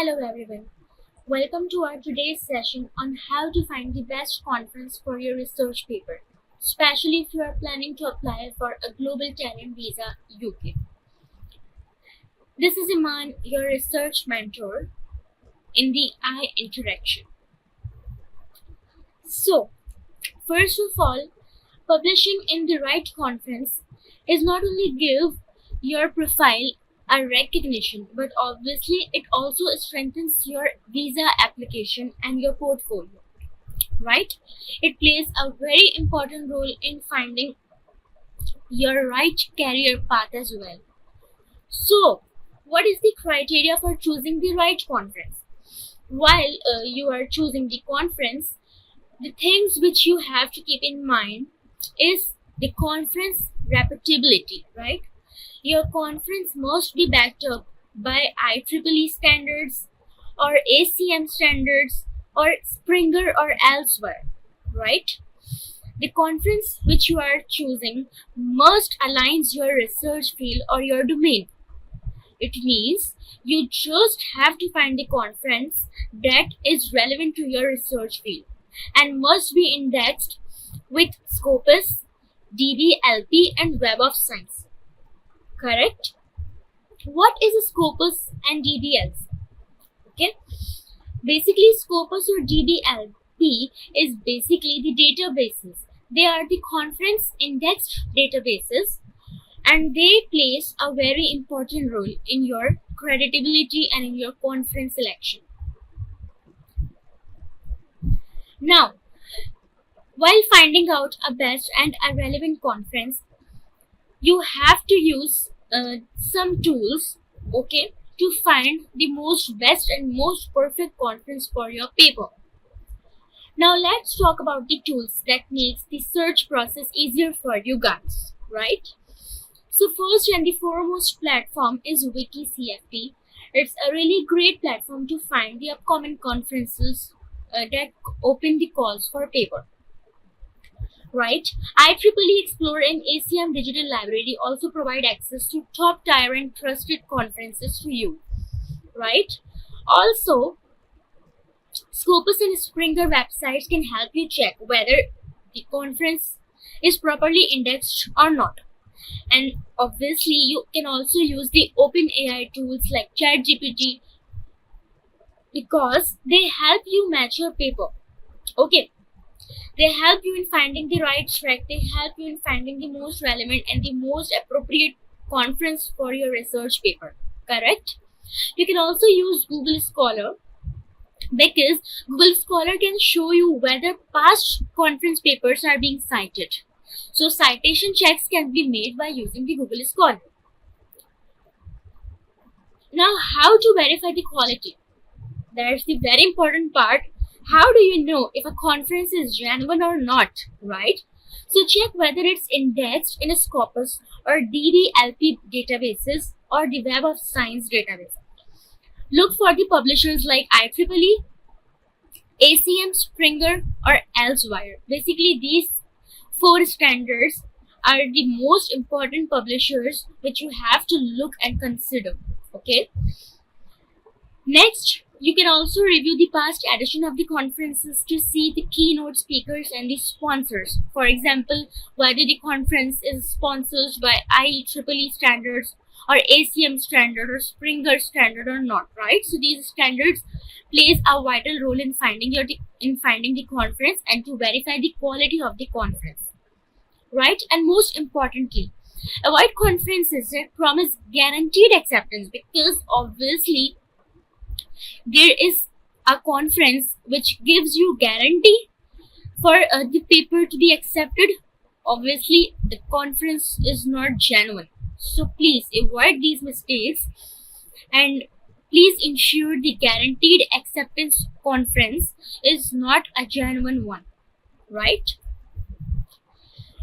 Hello everyone. Welcome to our today's session on how to find the best conference for your research paper, especially if you are planning to apply for a global talent visa UK. This is Iman, your research mentor in the I interaction. So, first of all, publishing in the right conference is not only give your profile a recognition, but obviously it also strengthens your visa application and your portfolio, right? It plays a very important role in finding your right career path as well. So, what is the criteria for choosing the right conference? While you are choosing the conference, the things which you have to keep in mind is the conference reputability, right? Your conference must be backed up by IEEE standards or ACM standards or Springer or Elsevier, right? The conference which you are choosing must align your research field or your domain. It means you just have to find the conference that is relevant to your research field and must be indexed with Scopus, DBLP and Web of Science. Correct? What is a Scopus and DBLP? Okay. Basically, Scopus or DBLP is basically the databases. They are the conference indexed databases and they plays a very important role in your creditability and in your conference selection. Now, while finding out a best and a relevant conference, you have to use some tools, okay, to find the most best and most perfect conference for your paper. Now let's talk about the tools that makes the search process easier for you guys, right? So first and the foremost platform is WikiCFP. It's a really great platform to find the upcoming conferences that open the calls for paper. Right? IEEE Explorer and ACM Digital Library also provide access to top tier and trusted conferences to you. Right? Also, Scopus and Springer websites can help you check whether the conference is properly indexed or not. And obviously, you can also use the OpenAI tools like ChatGPT because they help you match your paper. Okay. They help you in finding the right track. They help you in finding the most relevant and the most appropriate conference for your research paper. Correct? You can also use Google Scholar because Google Scholar can show you whether past conference papers are being cited. So citation checks can be made by using the Google Scholar. Now, how to verify the quality? That's the very important part. How do you know if a conference is genuine or not, right? So check whether it's indexed in a Scopus or DBLP databases or the Web of Science database. Look for the publishers like IEEE, ACM, Springer or Elsevier. Basically, these four standards are the most important publishers which you have to look and consider. Okay. Next, you can also review the past edition of the conferences to see the keynote speakers and the sponsors. For example, whether the conference is sponsored by IEEE standards or ACM standard or Springer standard or not, right? So these standards plays a vital role in finding the conference and to verify the quality of the conference, right? And most importantly, avoid conferences that promise guaranteed acceptance because obviously there is a conference which gives you guarantee for the paper to be accepted. Obviously, the conference is not genuine. So please avoid these mistakes and please ensure the guaranteed acceptance conference is not a genuine one, right?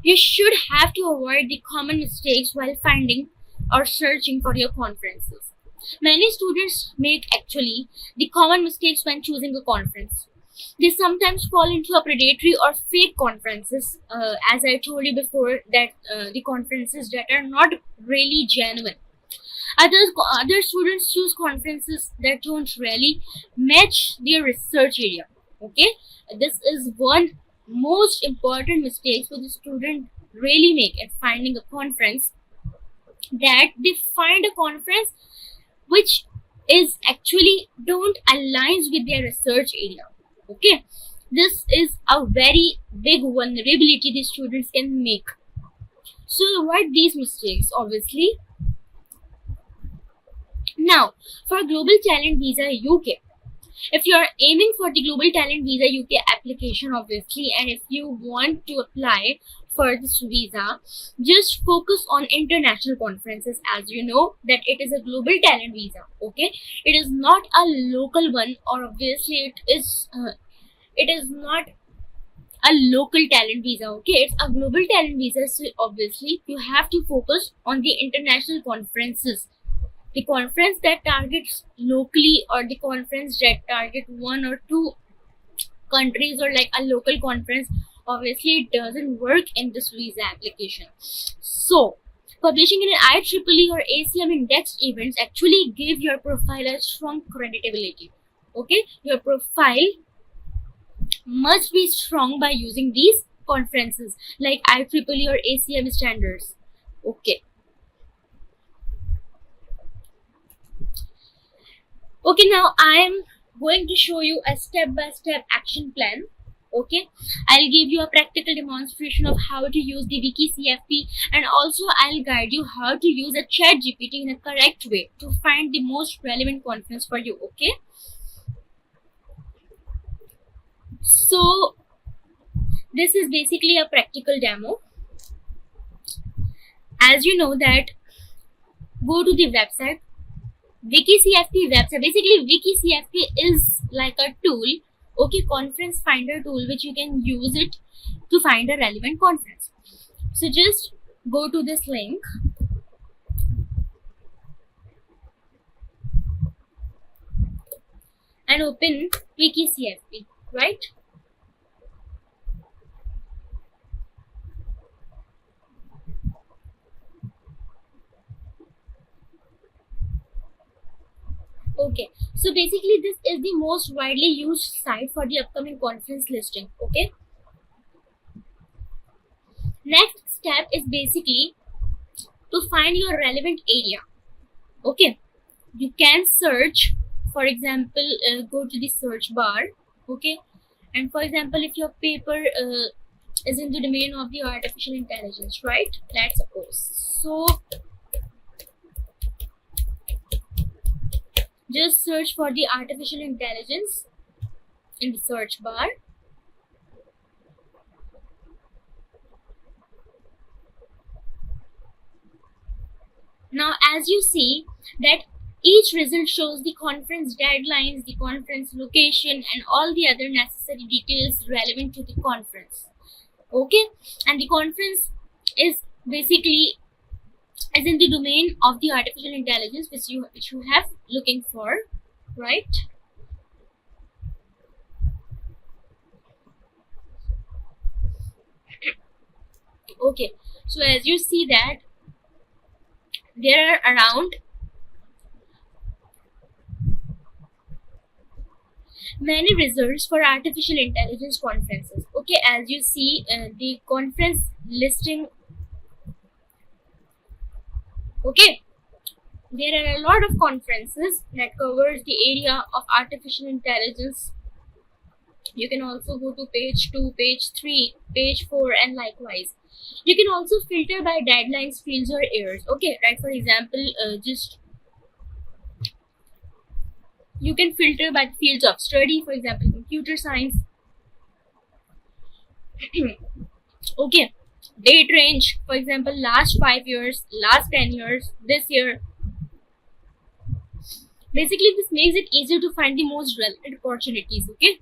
You should have to avoid the common mistakes while finding or searching for your conferences. Many students make actually the common mistakes when choosing a conference. They sometimes fall into a predatory or fake conferences, as I told you before, that the conferences that are not really genuine. Other students choose conferences that don't really match their research area. Okay, this is one most important mistake for the student really make at finding a conference, that they find a conference which is actually don't aligns with their research area. Okay, this is a very big vulnerability the students can make. So avoid these mistakes, obviously. Now, for Global Talent Visa UK, if you are aiming for the Global Talent Visa UK application, obviously, and if you want to apply for this visa, just focus on international conferences, as you know that it is a Global Talent Visa. Okay, it is not a local one, or obviously it is not a local talent visa. Okay, it's a Global Talent Visa, so obviously you have to focus on the international conferences, the conference that targets locally, or the conference that target one or two countries, or like a local conference. Obviously it doesn't work in this visa application. So publishing in an IEEE or ACM indexed events actually give your profile a strong creditability. Okay, your profile must be strong by using these conferences like IEEE or ACM standards. Okay. Okay, now I'm going to show you a step-by-step action plan. Okay, I'll give you a practical demonstration of how to use the WikiCFP, and also I'll guide you how to use a chat GPT in a correct way to find the most relevant conference for you. Okay, so this is basically a practical demo. As you know that, go to the website, WikiCFP website. Basically WikiCFP is like a tool, okay, conference finder tool, which you can use it to find a relevant conference. So just go to this link and open WikiCFP, right? Okay, so basically this is the most widely used site for the upcoming conference listing. Okay, next step is basically to find your relevant area. Okay, you can search, for example, go to the search bar. Okay, and for example, if your paper is in the domain of the artificial intelligence, right, let's suppose, so just search for the artificial intelligence in the search bar. Now as you see that each result shows the conference deadlines, the conference location, and all the other necessary details relevant to the conference. Okay, and the conference is basically is in the domain of the artificial intelligence which you have looking for, right? Okay, so as you see that there are around many results for artificial intelligence conferences. Okay, as you see the conference listing. Okay, there are a lot of conferences that covers the area of artificial intelligence. You can also go to page 2, page 3, page 4, and likewise. You can also filter by deadlines, fields, or years. Okay, right, for example, just you can filter by the fields of study, for example, computer science. Okay, date range, for example, last 5 years, last 10 years, this year. Basically this makes it easier to find the most relevant opportunities. Okay.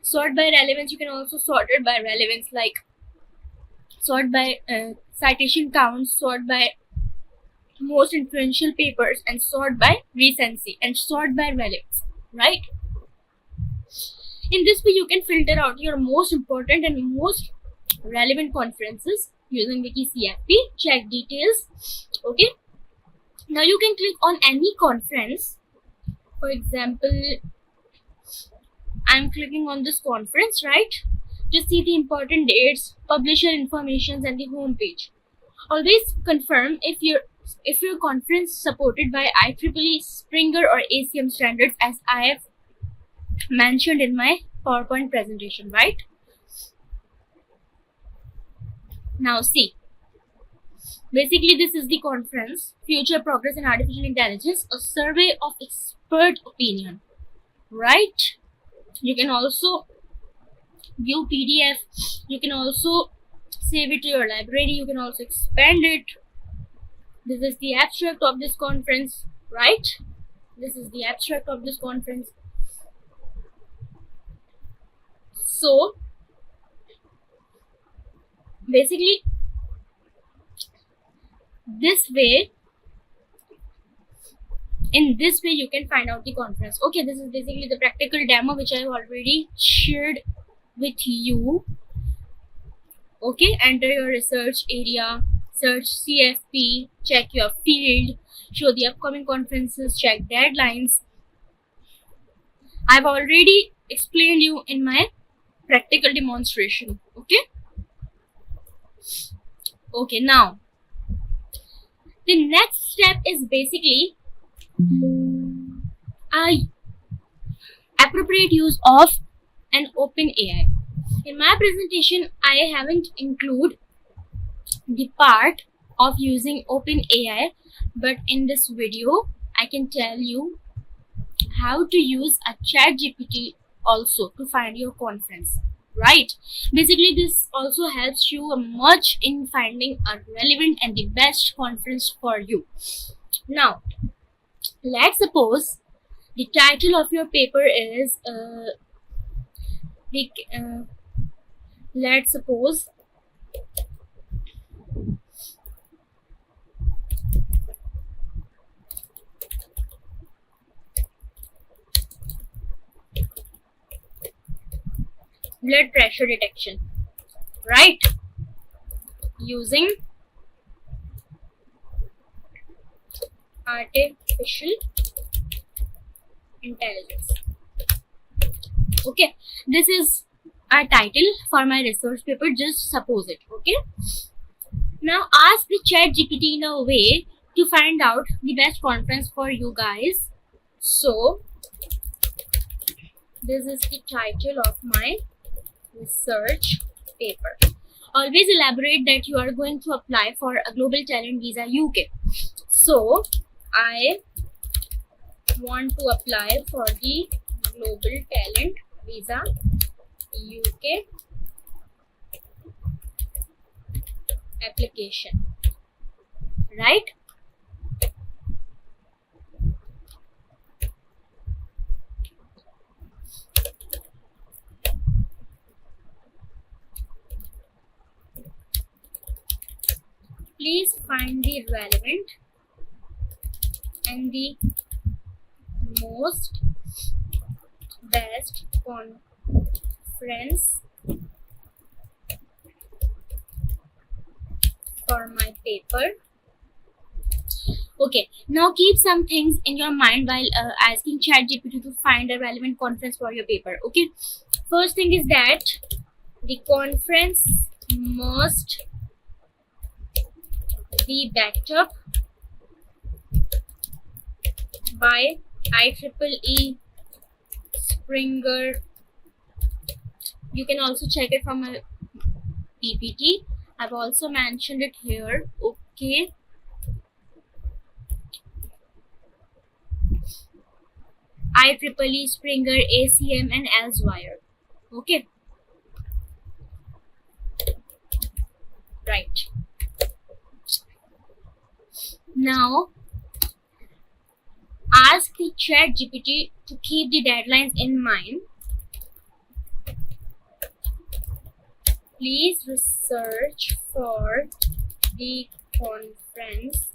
Sort by relevance, you can also sort it by relevance, like sort by citation count, sort by most influential papers, and sort by recency, and sort by relevance, right? In this way you can filter out your most important and most relevant conferences using WikiCFP. Check details. Okay, Now you can click on any conference. For example, I'm clicking on this conference, right? Just see the important dates, publisher informations, and the home page. Always confirm if your conference supported by IEEE, Springer, or ACM standards, as I have mentioned in my PowerPoint presentation, right? Now see, basically this is the conference, Future Progress in Artificial Intelligence, a survey of expert opinion, right? You can also view PDF, you can also save it to your library, you can also expand it. This is the abstract of this conference, right? This is the abstract of this conference. So basically in this way you can find out the conference. Okay, this is basically the practical demo which I have already shared with you. Okay, enter your research area, search CFP, check your field, show the upcoming conferences, check deadlines. I've already explained you in my practical demonstration. Okay, now the next step is basically appropriate use of an open AI. In my presentation, I haven't included the part of using open AI, but in this video, I can tell you how to use a chat GPT also to find your conference, right? Basically, this also helps you much in finding a relevant and the best conference for you. Now, let's suppose the title of your paper is let's suppose blood pressure detection, right? Using artificial intelligence. Okay, this is a title for my research paper, just suppose it. Okay, now ask the chat GPT in a way to find out the best conference for you guys. So this is the title of my research paper. Always elaborate that you are going to apply for a global talent visa UK. So I want to apply for the global talent visa UK application, right? Please find the relevant and the most best conference for my paper. Okay, now keep some things in your mind while asking ChatGPT to find a relevant conference for your paper. Okay, first thing is that the conference must be backed up by IEEE, Springer. You can also check it from a PPT. I've also mentioned it here. Okay, IEEE, Springer, ACM, and Elsevier. Okay, right. Now ask the chat GPT to keep the deadlines in mind. Please research for the conference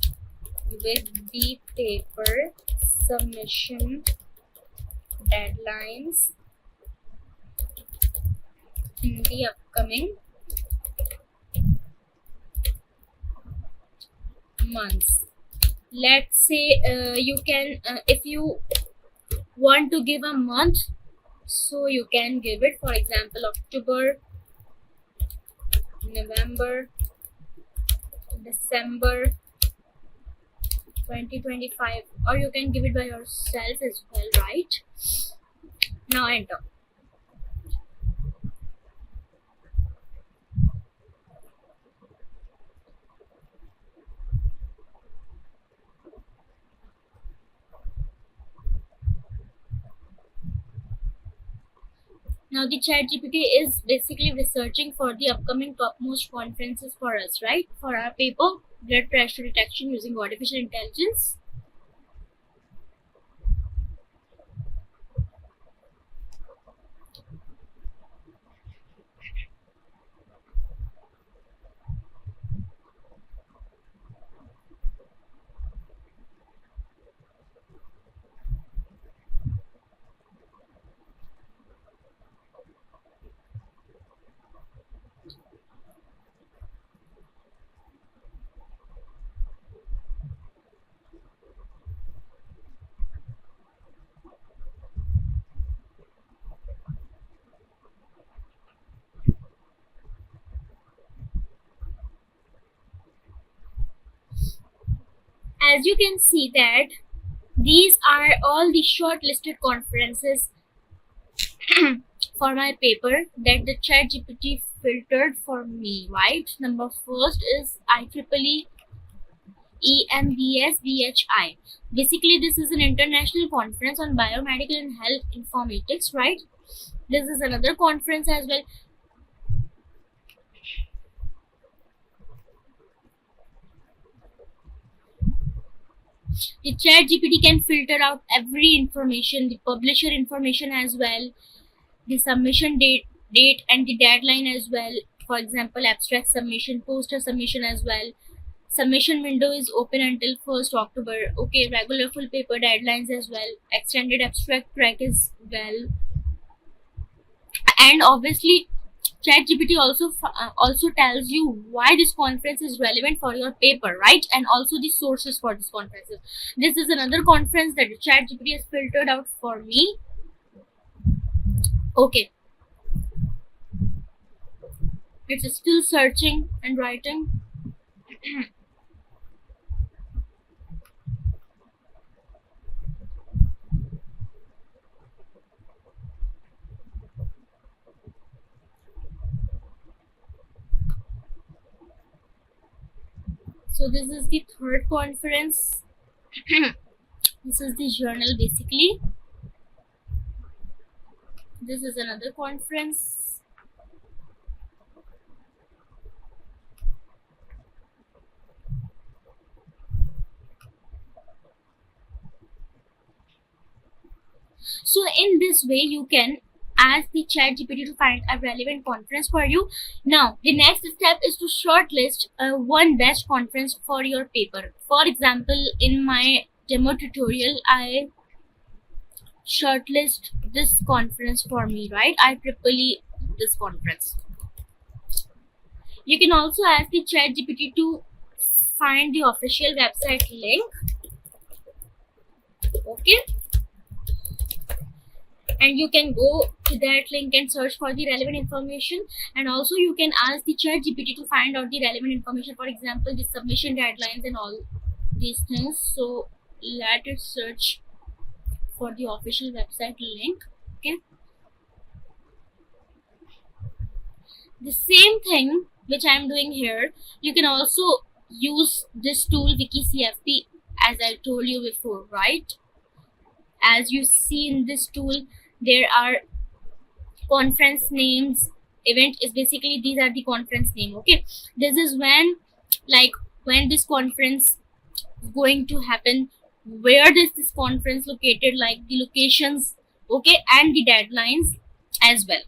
with the paper submission deadlines in the upcoming months. let's say you can if you want to give a month, so you can give it, for example, October, November, December 2025, or you can give it by yourself as well, right? Now enter. Now the chat GPT is basically researching for the upcoming topmost conferences for us, right? For our paper, blood pressure detection using artificial intelligence. As you can see that these are all the shortlisted conferences for my paper that the chat GPT filtered for me, right? Number first is IEEE EMBS BHI. Basically, this is an international conference on biomedical and health informatics, right? This is another conference as well. The chat GPT can filter out every information, the publisher information as well, the submission date and the deadline as well. For example, abstract submission, poster submission as well. Submission window is open until 1st October. Okay, regular full paper deadlines as well. Extended abstract track as well. And obviously, ChatGPT also tells you why this conference is relevant for your paper, right? And also the sources for this conference. This is another conference that ChatGPT has filtered out for me. Okay, it's still searching and writing. So this is the third conference. This is the journal basically. This is another conference. So in this way you can ask the chat GPT to find a relevant conference for you. Now the next step is to shortlist one best conference for your paper. For example, in my demo tutorial I shortlist this conference for me, right? IEEE this conference. You can also ask the chat GPT to find the official website link. Okay, and you can go to that link and search for the relevant information. And also you can ask the chat GPT to find out the relevant information, for example the submission deadlines and all these things. So let it search for the official website link. Okay, the same thing which I am doing here, you can also use this tool WikiCFP, as I told you before, right? As you see in this tool, there are conference names. Event is basically, these are the conference name. Okay, this is when, like, when this conference is going to happen, where is this conference located, like the locations, okay, and the deadlines as well.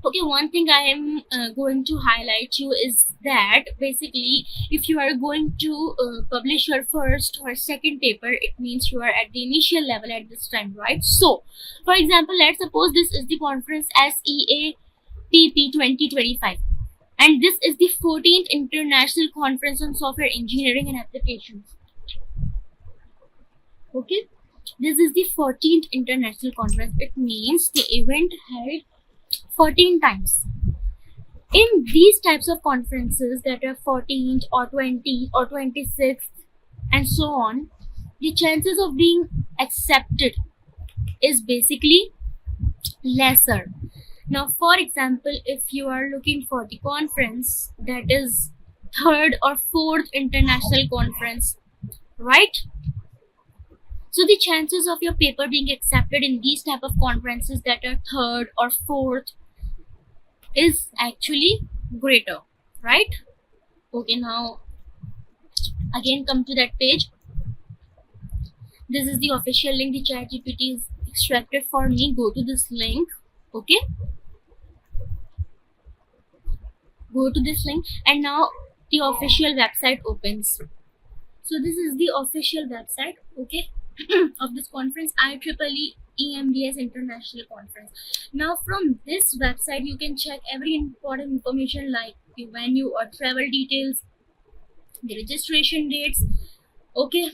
Okay, one thing I am going to highlight you is that basically if you are going to publish your first or second paper, it means you are at the initial level at this time, right? So for example, let's suppose this is the conference SEAPP 2025 and this is the 14th International Conference on Software Engineering and Applications. Okay, this is the 14th international conference. It means the event held 14 times. In these types of conferences that are 14th or 20th or 26th and so on, the chances of being accepted is basically lesser. Now, for example, if you are looking for the conference that is third or fourth international conference, right? So the chances of your paper being accepted in these type of conferences that are third or fourth is actually greater, right? Okay, now again come to that page. This is the official link the chat GPT is extracted for me. Go to this link. Okay, go to this link, and now the official website opens. So this is the official website, okay, of this conference, IEEE EMDS International Conference. Now from this website you can check every important information like the venue or travel details, the registration dates, okay,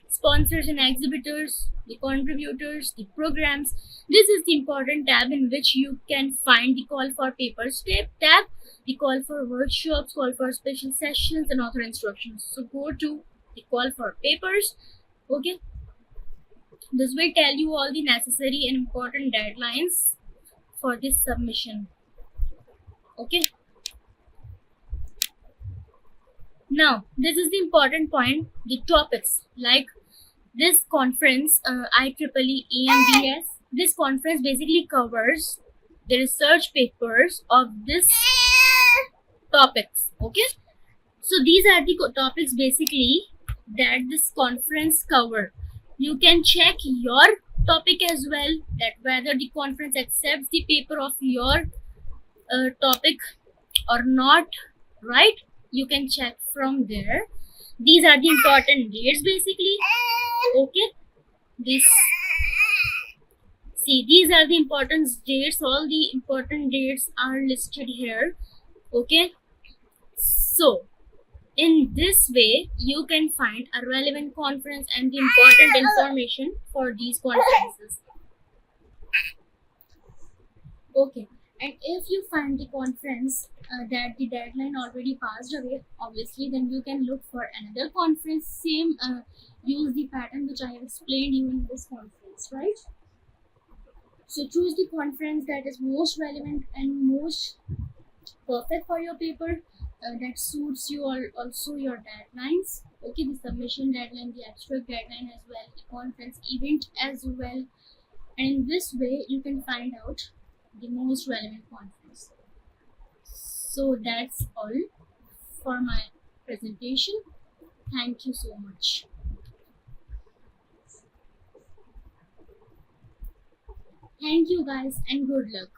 sponsors and exhibitors, the contributors, the programs. This is the important tab in which you can find the call for papers tab, the call for workshops, call for special sessions, and author instructions. So go to the call for papers. Okay, this will tell you all the necessary and important deadlines for this submission. Okay. Now, this is the important point, the topics. Like this conference, IEEE EMBS, this conference basically covers the research papers of this topics. Okay. So these are the topics basically that this conference cover. You can check your topic as well, that whether the conference accepts the paper of your topic or not, right? You can check from there. These are the important dates basically. Okay, this, see, these are the important dates. All the important dates are listed here. Okay, so in this way you can find a relevant conference and the important information for these conferences. Okay, and if you find the conference that the deadline already passed away, obviously, then you can look for another conference. Same, use the pattern which I have explained you in this conference, right? So choose the conference that is most relevant and most perfect for your paper, that suits you all, also your deadlines. Okay, the submission deadline, the abstract deadline as well, the conference event as well, and in this way you can find out the most relevant conference. So that's all for my presentation. Thank you so much. Thank you guys and good luck.